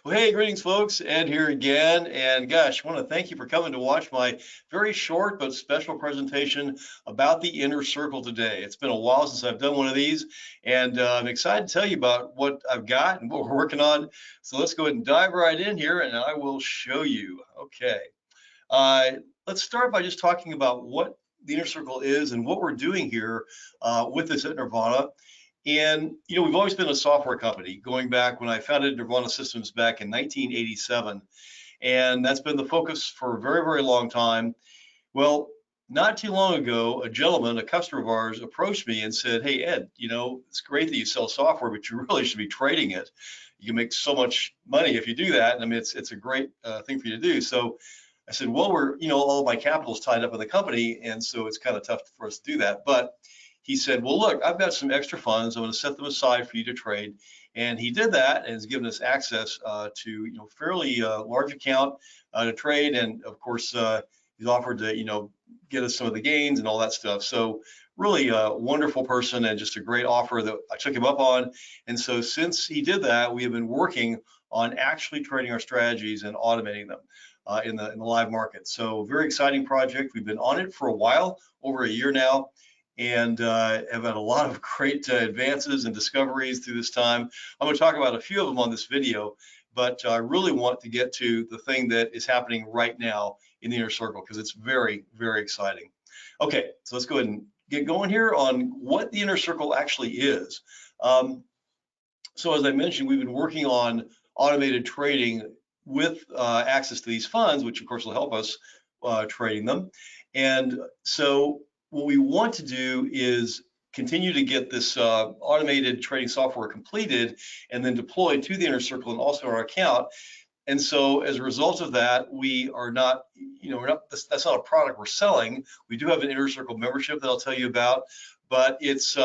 Well, hey, greetings, folks. Ed here again. And gosh, I want to thank you for coming to watch my very short but special presentation about the inner circle today. It's been a while since I've done one of these, and I'm excited to tell you about what I've got and what we're working on. So let's go ahead and dive right in here, and I will show you. Okay. Uh, let's start by just talking about what the inner circle is and what we're doing here with this at Nirvana. And we've always been a software company, going back when I founded Nirvana Systems back in 1987, and that's been the focus for a very, very long time. Well, not too long ago, a gentleman, a customer of ours, approached me and said, "Hey, Ed, it's great that you sell software, but you really should be trading it. You can make so much money if you do that. And I mean, it's a great thing for you to do." So I said, "Well, all of my capital is tied up in the company, and so it's kind of tough for us to do that." But he said, "Well, look, I've got some extra funds. I'm going to set them aside for you to trade." And he did that and has given us access to fairly large account to trade, and of course he's offered to get us some of the gains and all that stuff. So really a wonderful person and just a great offer that I took him up on. And so since he did that, we have been working on actually trading our strategies and automating them in the live market. So very exciting project. We've been on it for a while, over a year now, and have had a lot of great advances and discoveries through this time. I'm going to talk about a few of them on this video, but I really want to get to the thing that is happening right now in the inner circle because it's very, very exciting. Okay, so let's go ahead and get going here on what the inner circle actually is. So as I mentioned, we've been working on automated trading with access to these funds, which of course will help us trading them. And so what we want to do is continue to get this automated trading software completed and then deployed to the inner circle and also our account. And so as a result of that, we are not, that's not a product we're selling. We do have an inner circle membership that I'll tell you about, but it's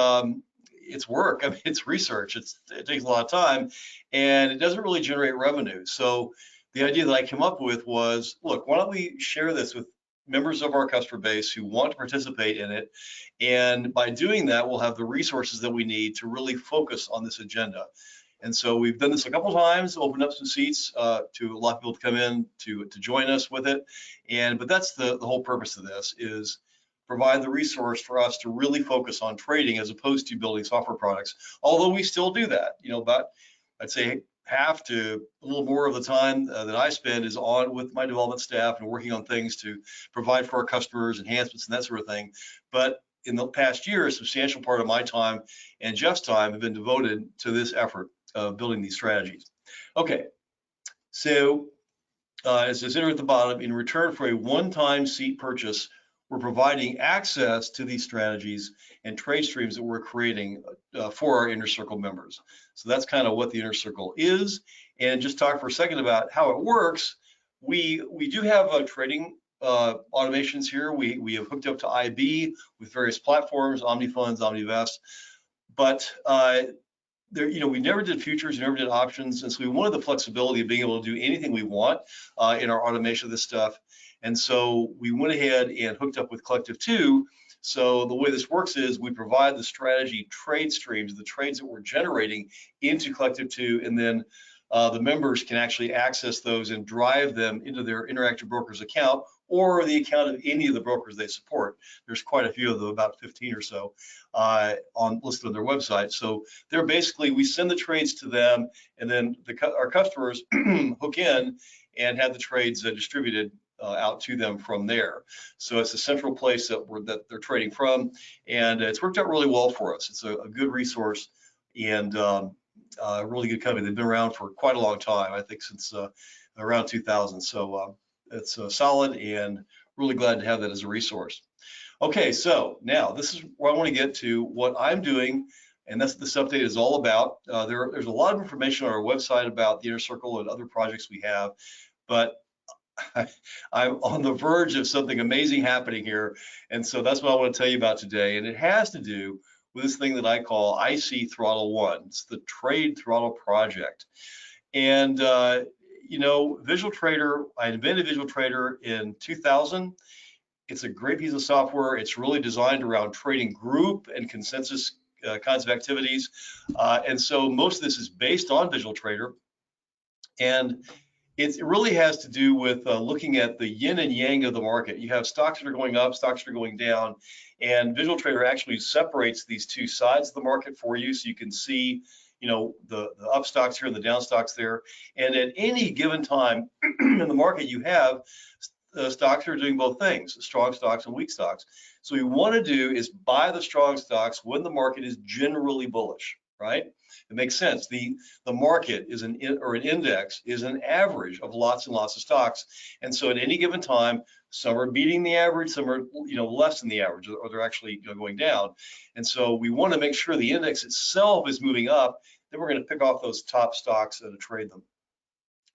work. I mean, it's research. It takes a lot of time, and it doesn't really generate revenue. So the idea that I came up with was, look, why don't we share this with members of our customer base who want to participate in it, and by doing that, we'll have the resources that we need to really focus on this agenda. And so we've done this a couple times, opened up some seats to a lot of people to come in to join us with it. But that's the whole purpose of this, is provide the resource for us to really focus on trading as opposed to building software products. Although we still do that, but I'd say half to a little more of the time that I spend is on with my development staff and working on things to provide for our customers, enhancements and that sort of thing. But in the past year, a substantial part of my time and Jeff's time have been devoted to this effort of building these strategies. Okay, so as I said at the bottom, in return for a one-time seat purchase, we're providing access to these strategies and trade streams that we're creating for our inner circle members. So that's kind of what the inner circle is. And just talk for a second about how it works. We do have trading automations here. We have hooked up to IB with various platforms, OmniFunds, OmniVest, but we never did futures, we never did options, and so we wanted the flexibility of being able to do anything we want in our automation of this stuff. And so we went ahead and hooked up with Collective 2. So the way this works is we provide the strategy trade streams, the trades that we're generating into Collective 2, and then the members can actually access those and drive them into their Interactive Brokers account or the account of any of the brokers they support. There's quite a few of them, about 15 or so, listed on their website. So they're basically, we send the trades to them, and then our customers hook in and have the trades distributed out to them from there. So it's a central place that they're trading from, and it's worked out really well for us. It's a good resource and a really good company. They've been around for quite a long time, I think since around 2000. So it's solid, and really glad to have that as a resource. Okay, so now this is where I want to get to what I'm doing, and that's what this update is all about. There's a lot of information on our website about the Inner Circle and other projects we have, but I'm on the verge of something amazing happening here, and so that's what I want to tell you about today, and it has to do with this thing that I call IC Throttle 1. It's the Trade Throttle Project. And Visual Trader, I invented Visual Trader in 2000. It's a great piece of software. It's really designed around trading group and consensus kinds of activities. And so most of this is based on Visual Trader. And it really has to do with looking at the yin and yang of the market. You have stocks that are going up, stocks that are going down, and Visual Trader actually separates these two sides of the market for you, so you can see, the up stocks here and the down stocks there. And at any given time in the market, you have stocks that are doing both things, strong stocks and weak stocks. So what we want to do is buy the strong stocks when the market is generally bullish, right? It makes sense. The market is an index is an average of lots and lots of stocks, and so at any given time, some are beating the average, some are less than the average, or they're actually going down. And so we want to make sure the index itself is moving up. Then we're going to pick off those top stocks and trade them.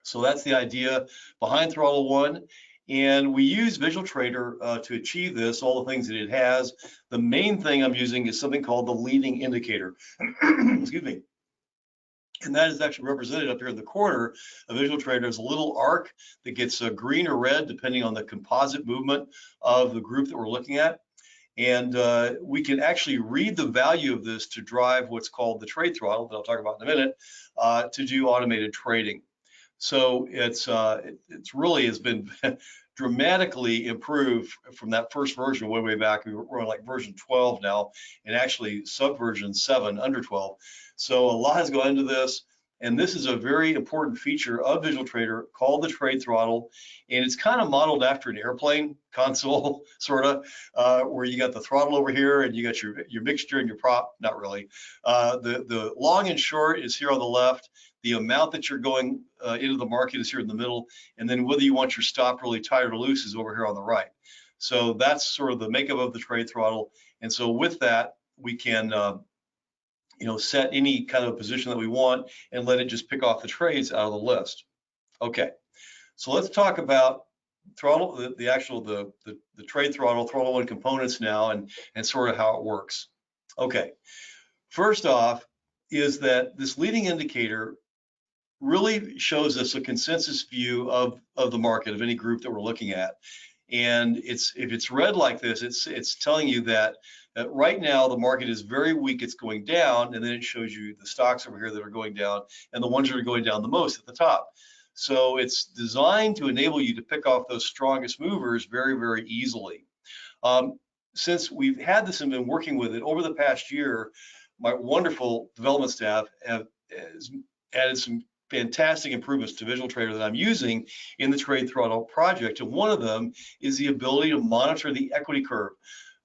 So that's the idea behind Throttle One. And we use Visual Trader to achieve this, all the things that it has. The main thing I'm using is something called the leading indicator. Excuse me. And that is actually represented up here in the corner of Visual Trader as a little arc that gets green or red depending on the composite movement of the group that we're looking at. And we can actually read the value of this to drive what's called the trade throttle that I'll talk about in a minute to do automated trading. So it's really has been dramatically improved from that first version way back. We're on like version 12 now, and actually subversion 7 under 12. So a lot has gone into this, and this is a very important feature of Visual Trader called the trade throttle, and it's kind of modeled after an airplane console, sort of, where you got the throttle over here and you got your mixture and your prop. Not really. The long and short is here on the left. The amount that you're going into the market is here in the middle, and then whether you want your stop really tight or loose is over here on the right. So that's sort of the makeup of the trade throttle. And so with that, we can set any kind of position that we want and let it just pick off the trades out of the list. Okay, so let's talk about throttle, the trade throttle, Throttle One components now, and sort of how it works. Okay, first off is that this leading indicator really shows us a consensus view of the market, of any group that we're looking at. And if it's red like this, it's telling you that right now the market is very weak, it's going down, and then it shows you the stocks over here that are going down and the ones that are going down the most at the top. So it's designed to enable you to pick off those strongest movers very, very easily. Since we've had this and been working with it over the past year, my wonderful development staff has added some fantastic improvements to Visual Trader that I'm using in the Trade Throttle project. And one of them is the ability to monitor the equity curve.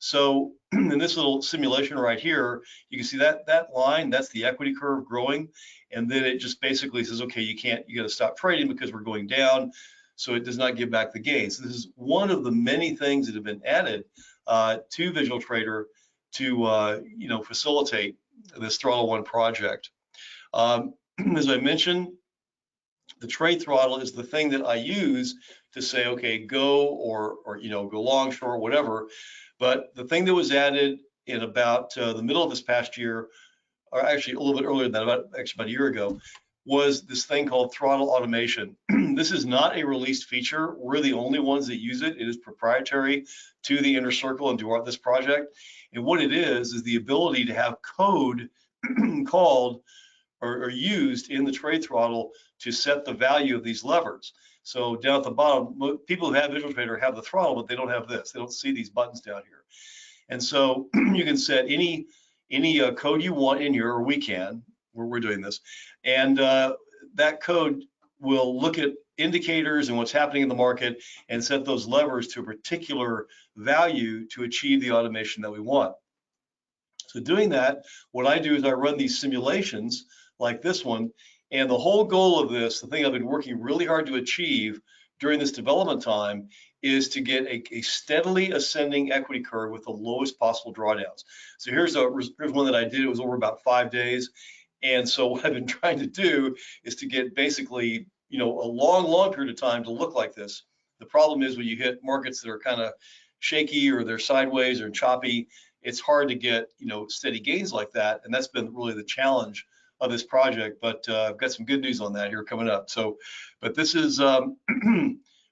So in this little simulation right here, you can see that line, that's the equity curve growing. And then it just basically says, okay, you got to stop trading because we're going down. So it does not give back the gains. This is one of the many things that have been added to Visual Trader to facilitate this Throttle One project. As I mentioned, the trade throttle is the thing that I use to say, okay, go or go long, short, whatever. But the thing that was added in about the middle of this past year, or actually a little bit earlier than that, about a year ago, was this thing called throttle automation. This is not a released feature. We're the only ones that use it. It is proprietary to the Inner Circle and to this project. And what it is the ability to have code called or used in the trade throttle to set the value of these levers. So down at the bottom, people who have Visual Trader have the throttle, but they don't have this. They don't see these buttons down here. And so you can set any code you want in here, or we can, where we're doing this. And that code will look at indicators and what's happening in the market and set those levers to a particular value to achieve the automation that we want. So doing that, what I do is I run these simulations like this one, and the whole goal of this, the thing I've been working really hard to achieve during this development time, is to get a steadily ascending equity curve with the lowest possible drawdowns. So here's one that I did. It was over about 5 days. And so what I've been trying to do is to get basically, a long period of time to look like this. The problem is when you hit markets that are kind of shaky or they're sideways or choppy, it's hard to get, steady gains like that. And that's been really the challenge of this project. But I've got some good news on that here coming up. So, but this is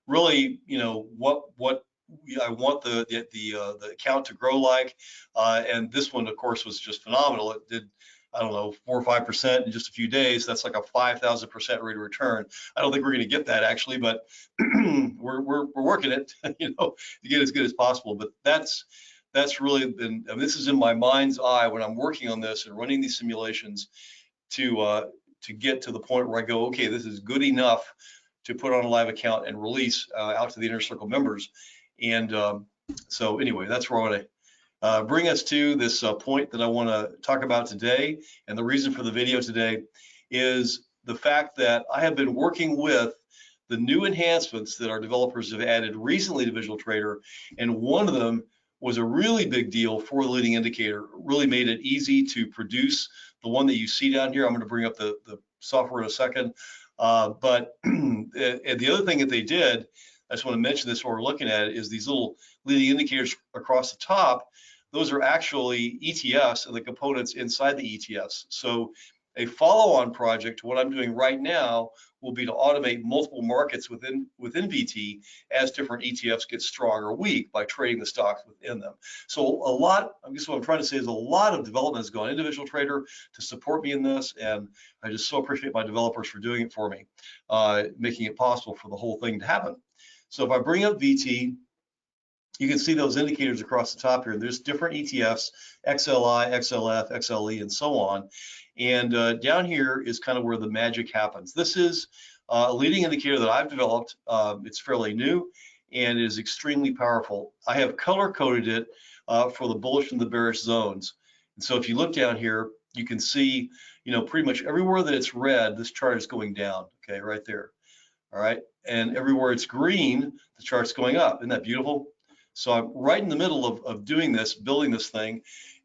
really, what I want the account to grow like, and this one, of course, was just phenomenal. It did, I don't know, 4 or 5% in just a few days. That's like a 5,000% rate of return. I don't think we're going to get that actually, but we're working it, you know, to get as good as possible. But that's really been, and this is in my mind's eye when I'm working on this and running these simulations to get to the point where I go, okay, this is good enough to put on a live account and release out to the Inner Circle members. And so anyway, that's where I want to bring us to this point that I want to talk about today. And the reason for the video today is the fact that I have been working with the new enhancements that our developers have added recently to Visual Trader, and one of them was a really big deal for the leading indicator. Really made it easy to produce the one that you see down here. I'm going to bring up the software in a second. But and the other thing that they did, I just want to mention this while we're looking at it, is these little leading indicators across the top. Those are actually ETFs and the components inside the ETFs. So a follow-on project to what I'm doing right now will be to automate multiple markets within VT as different ETFs get strong or weak by trading the stocks within them. So a lot, I guess what I'm trying to say is a lot of development has gone into Visual Trader to support me in this, and I just so appreciate my developers for doing it for me, making it possible for the whole thing to happen. So if I bring up VT, you can see those indicators across the top here. There's different ETFs, XLI, XLF, XLE, and so on. And down here is kind of where the magic happens. This is a leading indicator that I've developed. It's fairly new and it is extremely powerful. I have color coded it for the bullish and the bearish zones. And so if you look down here, you can see, you know, pretty much everywhere that it's red, this chart is going down, okay, right there. All right, and everywhere it's green, the chart's going up. Isn't that beautiful? So I'm right in the middle of doing this, building this thing.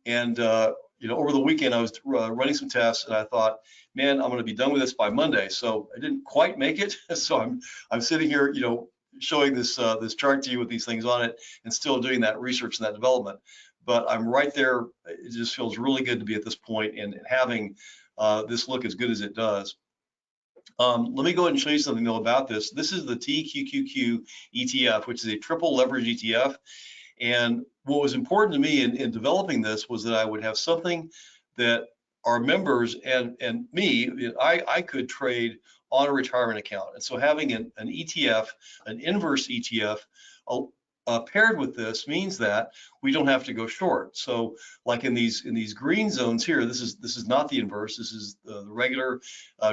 And you know, over the weekend I was running some tests, and I thought, man, I'm going to be done with this by Monday. So I didn't quite make it. So I'm sitting here, you know, showing this this chart to you with these things on it, and still doing that research and that development. But I'm right there. It just feels really good to be at this point and having this look as good as it does. Let me go ahead and show you something though about this. This is the TQQQ ETF, which is a triple leverage ETF. And what was important to me in developing this was that I would have something that our members and me, I could trade on a retirement account. And so having an ETF, an inverse ETF, paired with this means that we don't have to go short. So like in these green zones here, this is not the inverse. This is the regular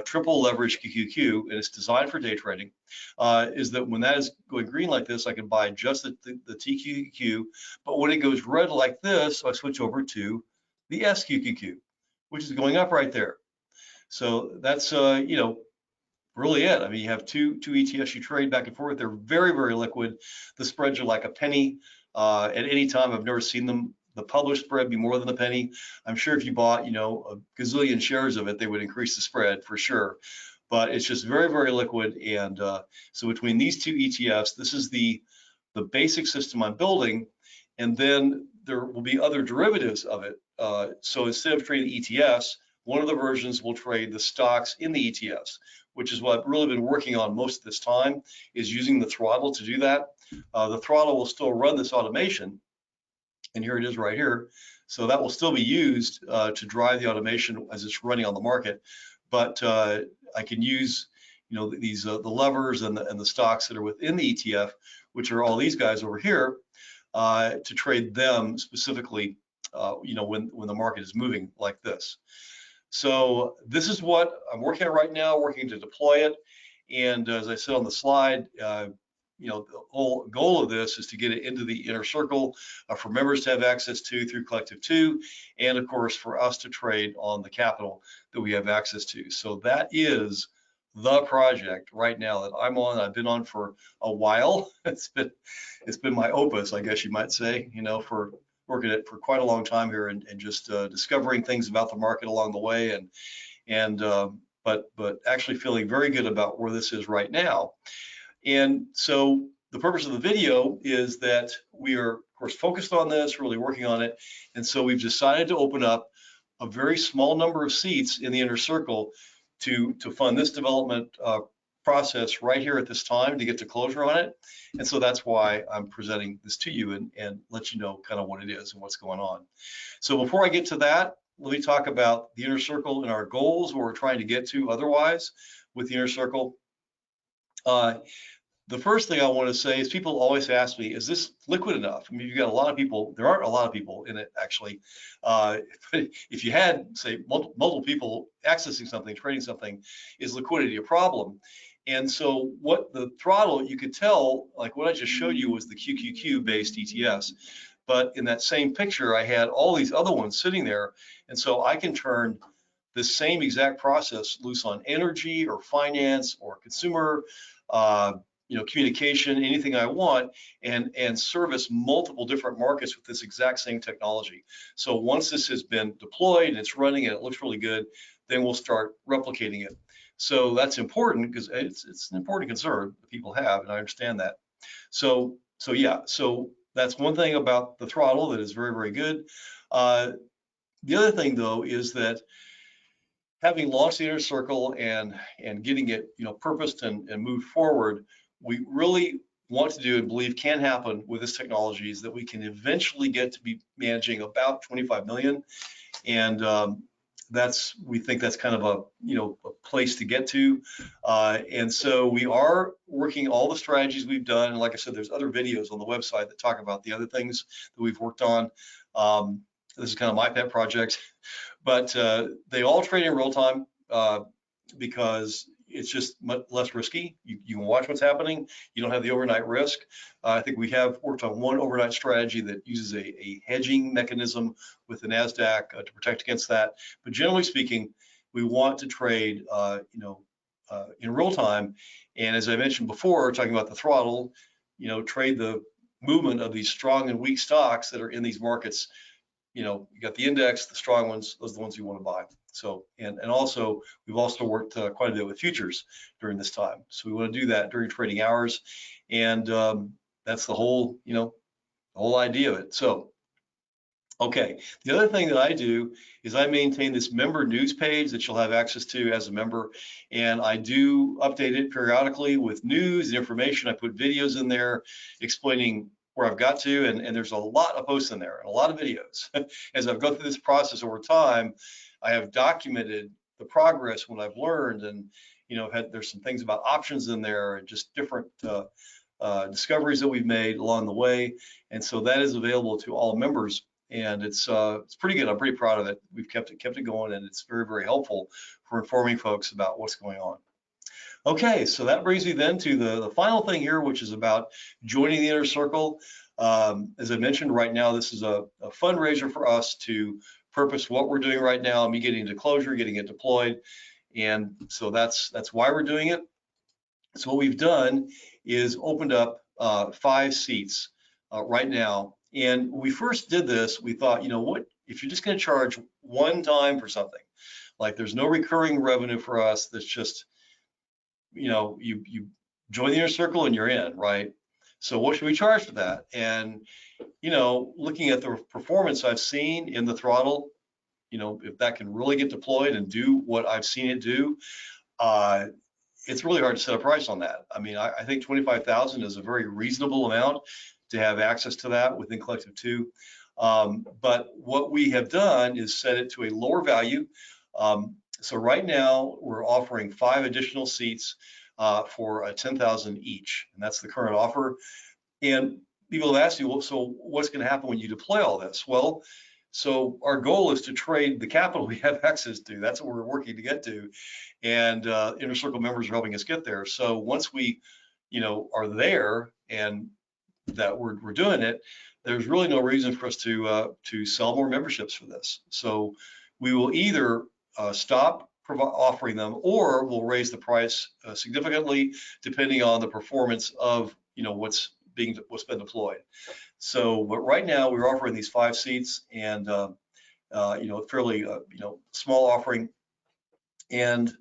triple leverage QQQ, and it's designed for day trading. Is that when that is going green like this, I can buy just the TQQQ, but when it goes red like this, I switch over to the SQQQ, which is going up right there. So that's you know, really it. I mean, you have two ETFs you trade back and forth. They're very, very liquid. The spreads are like a penny at any time. I've never seen the published spread be more than a penny. I'm sure if you bought, you know, a gazillion shares of it, they would increase the spread for sure. But it's just very, very liquid. And so between these two ETFs, this is the basic system I'm building. And then there will be other derivatives of it. So instead of trading ETFs, one of the versions will trade the stocks in the ETFs, which is what I've really been working on most of this time, is using the throttle to do that. The throttle will still run this automation, and here it is right here. So that will still be used to drive the automation as it's running on the market. But I can use, you know, these the levers and the stocks that are within the ETF, which are all these guys over here, to trade them specifically, you know, when the market is moving like this. So this is what I'm working on right now, working to deploy it. And as I said on the slide, you know, the whole goal of this is to get it into the Inner Circle for members to have access to through Collective 2, and of course for us to trade on the capital that we have access to. So that is the project right now that I'm on. I've been on for a while. It's been my opus, I guess you might say, you know, for working it for quite a long time here, and just discovering things about the market along the way, but actually feeling very good about where this is right now. And so the purpose of the video is that we are, of course, focused on this, really working on it. And so we've decided to open up a very small number of seats in the Inner Circle to fund this development process right here at this time to get to closure on it. And so that's why I'm presenting this to you and let you know kind of what it is and what's going on. So before I get to that, let me talk about the inner circle and our goals, what we're trying to get to otherwise with the inner circle. The first thing I want to say is people always ask me, is this liquid enough? I mean, you've got a lot of people, there aren't a lot of people in it actually. If you had, say, multiple people accessing something, trading something, is liquidity a problem? And so what the throttle, you could tell, like what I just showed you was the QQQ based ETFs. But in that same picture, I had all these other ones sitting there. And so I can turn the same exact process loose on energy or finance or consumer, communication, anything I want, and service multiple different markets with this exact same technology. So once this has been deployed and it's running and it looks really good, then we'll start replicating it. So that's important because it's an important concern that people have, and I understand that. So yeah, so that's one thing about the throttle that is very, very good. The other thing though is that having launched the inner circle and getting it purposed and moved forward, we really want to do and believe can happen with this technology is that we can eventually get to be managing about 25 million, and we think that's kind of a place to get to, and so we are working all the strategies we've done. And like I said, there's other videos on the website that talk about the other things that we've worked on. This is kind of my pet project, but they all trade in real time because it's just much less risky. You can watch what's happening. You don't have the overnight risk. I think we have worked on one overnight strategy that uses a hedging mechanism with the NASDAQ to protect against that. But generally speaking, we want to trade, in real time. And as I mentioned before, talking about the throttle, trade the movement of these strong and weak stocks that are in these markets. You got the index, the strong ones, those are the ones you want to buy. So, and also, we've also worked quite a bit with futures during this time. So we want to do that during trading hours. And that's the whole, the whole idea of it. So, okay. The other thing that I do is I maintain this member news page that you'll have access to as a member. And I do update it periodically with news and information. I put videos in there explaining where I've got to, and there's a lot of posts in there and a lot of videos. As I've gone through this process over time, I have documented the progress, what I've learned, and there's some things about options in there and just different discoveries that we've made along the way. And so that is available to all members, and it's pretty good. I'm pretty proud of it. We've kept it going, and it's very, very helpful for informing folks about what's going on. Okay, so that brings me then to the final thing here, which is about joining the inner circle. As I mentioned, right now, this is a fundraiser for us to purpose what we're doing right now, me getting to closure, getting it deployed. And so that's why we're doing it. So what we've done is opened up 5 seats right now. And when we first did this, we thought, what, if you're just going to charge one time for something, like there's no recurring revenue for us, that's just, you join the inner circle and you're in, right? So what should we charge for that? And, looking at the performance I've seen in the throttle, if that can really get deployed and do what I've seen it do, it's really hard to set a price on that. I mean, I think 25,000 is a very reasonable amount to have access to that within Collective 2. But what we have done is set it to a lower value. So right now we're offering 5 additional seats for 10,000 each, and that's the current offer. And people have asked me, well, so what's going to happen when you deploy all this? Well, so our goal is to trade the capital we have access to. That's what we're working to get to, and Inner Circle members are helping us get there. So once we, are there and that we're doing it, there's really no reason for us to sell more memberships for this. So we will either stop offering them, or we'll raise the price significantly depending on the performance of what's been deployed. So, but right now we're offering these 5 seats, and fairly small offering, and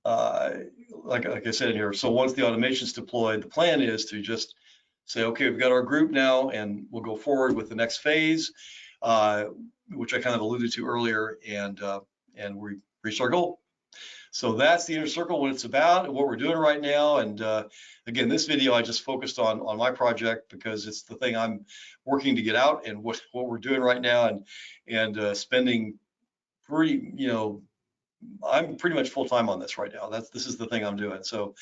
like I said in here, so once the automation's deployed, the plan is to just say, okay, we've got our group now, and we'll go forward with the next phase, which I kind of alluded to earlier, and we reached our goal. So that's the inner circle, what it's about and what we're doing right now. And again, this video I just focused on my project because it's the thing I'm working to get out and what we're doing right now, and spending pretty, I'm pretty much full time on this right now. This is the thing I'm doing. So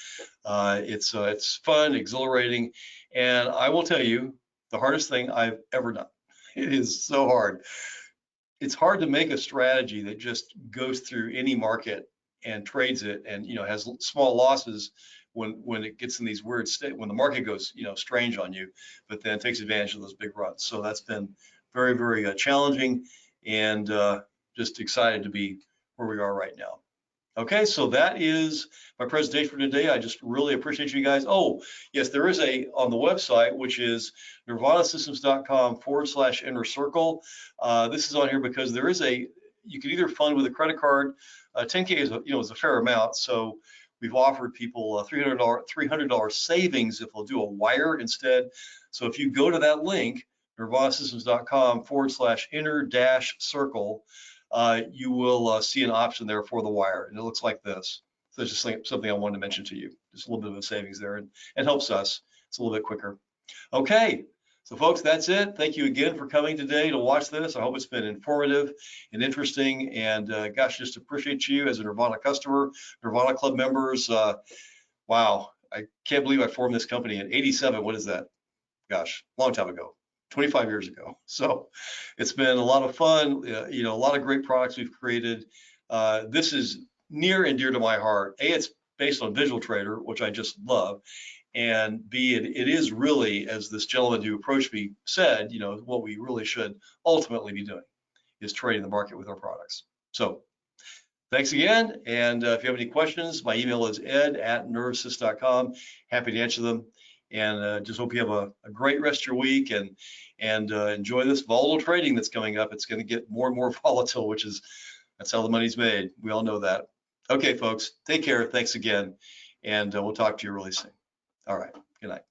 it's fun, exhilarating, and I will tell you the hardest thing I've ever done. It is so hard. It's hard to make a strategy that just goes through any market and trades it, and has small losses when it gets in these weird state when the market goes strange on you, but then takes advantage of those big runs. So that's been very, very challenging, and just excited to be where we are right now. Okay, so that is my presentation for today. I just really appreciate you guys. Oh, yes, there is on the website, which is nirvanasystems.com/inner circle. This is on here because there is you can either fund with a credit card. 10K is a fair amount, so we've offered people $300 savings if they'll do a wire instead. So if you go to that link, nirvanasystems.com/inner-circle, you will see an option there for the wire, and it looks like this. So it's just something I wanted to mention to you. Just a little bit of a savings there, and it helps us. It's a little bit quicker. Okay, so folks, that's it. Thank you again for coming today to watch this. I hope it's been informative and interesting, and gosh, just appreciate you as a Nirvana customer, Nirvana Club members. Wow, I can't believe I formed this company in '87. What is that? Gosh, long time ago. 25 years ago. So it's been a lot of fun, a lot of great products we've created. This is near and dear to my heart. A, it's based on Visual Trader, which I just love. And B, it is really, as this gentleman who approached me said, what we really should ultimately be doing is trading the market with our products. So thanks again. And if you have any questions, my email is ed@nervsys.com. Happy to answer them. And just hope you have a great rest of your week and enjoy this volatile trading that's coming up. It's going to get more and more volatile, that's how the money's made. We all know that. Okay, folks, take care. Thanks again. And we'll talk to you really soon. All right. Good night.